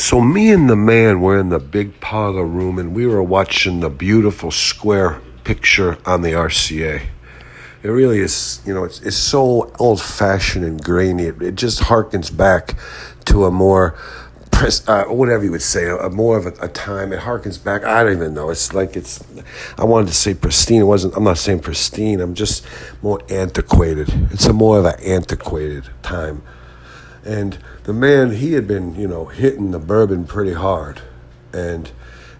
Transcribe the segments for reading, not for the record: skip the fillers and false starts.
So me and the man were in the big parlor room and we were watching the beautiful square picture on the RCA. It really is, it's so old-fashioned and grainy. It just harkens back to a more, whatever you would say, a more of a time. It harkens back. I don't even know. I wanted to say pristine. I'm not saying pristine. I'm just more antiquated. It's a more of an antiquated time. And the man, he had been, hitting the bourbon pretty hard. And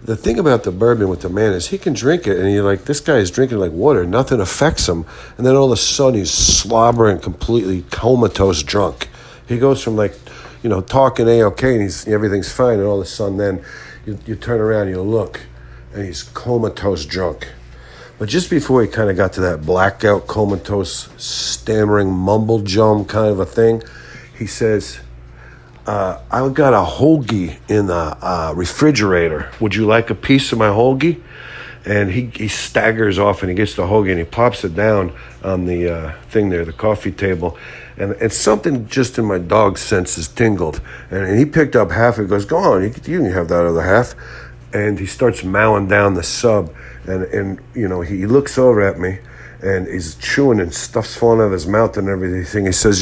the thing about the bourbon with the man is he can drink it, and you're like, this guy is drinking like water. Nothing affects him. And then all of a sudden he's slobbering, completely comatose drunk. He goes from talking A-okay, and everything's fine, and all of a sudden then you turn around and you look, and he's comatose drunk. But just before he kind of got to that blackout, comatose, stammering, mumble jum kind of a thing, he says, I got a Hoagie in the refrigerator. Would you like a piece of my Hoagie? And he staggers off and he gets the Hoagie and he plops it down on the thing there, the coffee table. And something just in my dog's senses tingled. And he picked up half. He goes, go on, you can have that other half. And he starts mowing down the sub. And he looks over at me. And he's chewing and stuff's falling out of his mouth and everything. He says,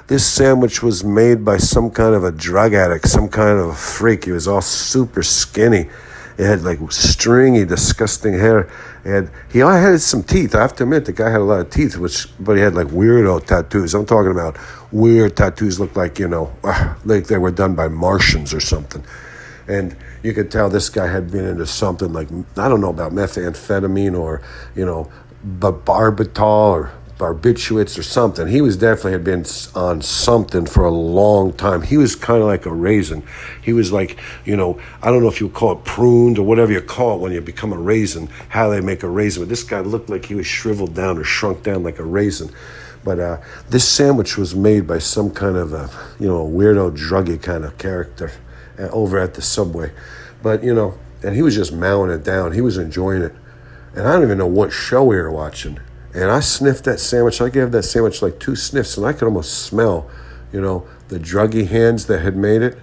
this sandwich was made by some kind of a drug addict, some kind of a freak. He was all super skinny. It had like stringy, disgusting hair. He had some teeth. I have to admit, the guy had a lot of teeth, but he had like weirdo tattoos. I'm talking about weird tattoos, looked like, like they were done by Martians or something. And you could tell this guy had been into something like, I don't know about methamphetamine or, barbital or barbiturates or something. He had been on something for a long time. He was kind of like a raisin. He was like, I don't know if you call it pruned or whatever you call it when you become a raisin, how they make a raisin. But this guy looked like he was shriveled down or shrunk down like a raisin. But this sandwich was made by some kind of a weirdo druggy kind of character over at the Subway. But, and he was just mowing it down. He was enjoying it. And I don't even know what show we were watching. And I sniffed that sandwich. I gave that sandwich like 2 sniffs, and I could almost smell, the druggy hands that had made it.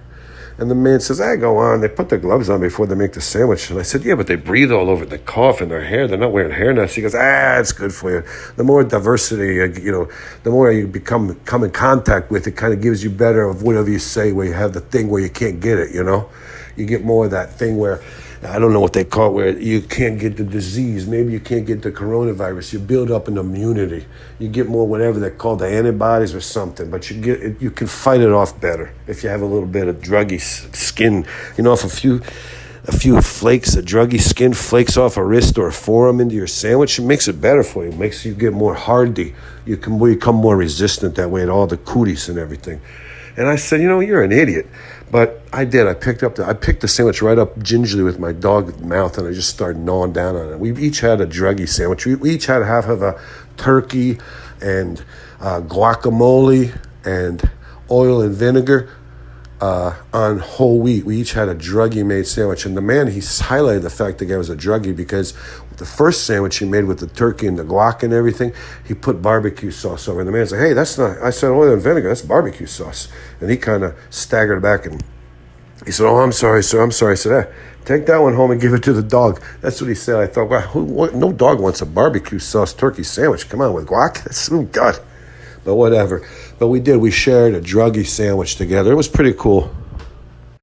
And the man says, go on. They put their gloves on before they make the sandwich. And I said, yeah, but they breathe all over the cough in their hair. They're not wearing hairnets. He goes, it's good for you. The more diversity, the more you come in contact with, it kind of gives you better of whatever you say where you have the thing where you can't get it, You get more of that thing where, I don't know what they call it, where you can't get the disease. Maybe you can't get the coronavirus. You build up an immunity. You get more whatever they call the antibodies or something, but you can fight it off better if you have a little bit of druggy skin. If a few flakes of druggy skin flakes off a wrist or a forearm into your sandwich, it makes it better for you. It makes you get more hardy. You can become more resistant that way to all the cooties and everything. And I said, you're an idiot. But I did. I picked the sandwich right up gingerly with my dog's mouth, and I just started gnawing down on it. We each had a druggy sandwich. We each had half of a turkey and guacamole and oil and vinegar on whole wheat. We each had a druggy-made sandwich. And the man, he highlighted the fact the guy was a druggie because the first sandwich he made with the turkey and the guac and everything, he put barbecue sauce over. And the man said, hey, that's not, I said, oil and vinegar, that's barbecue sauce. And he kind of staggered back and he said, I'm sorry, sir, I'm sorry. I said, take that one home and give it to the dog. That's what he said. I thought, wow, no dog wants a barbecue sauce turkey sandwich. Come on, with guac? That's, oh, God. But whatever. But we did. We shared a druggy sandwich together. It was pretty cool.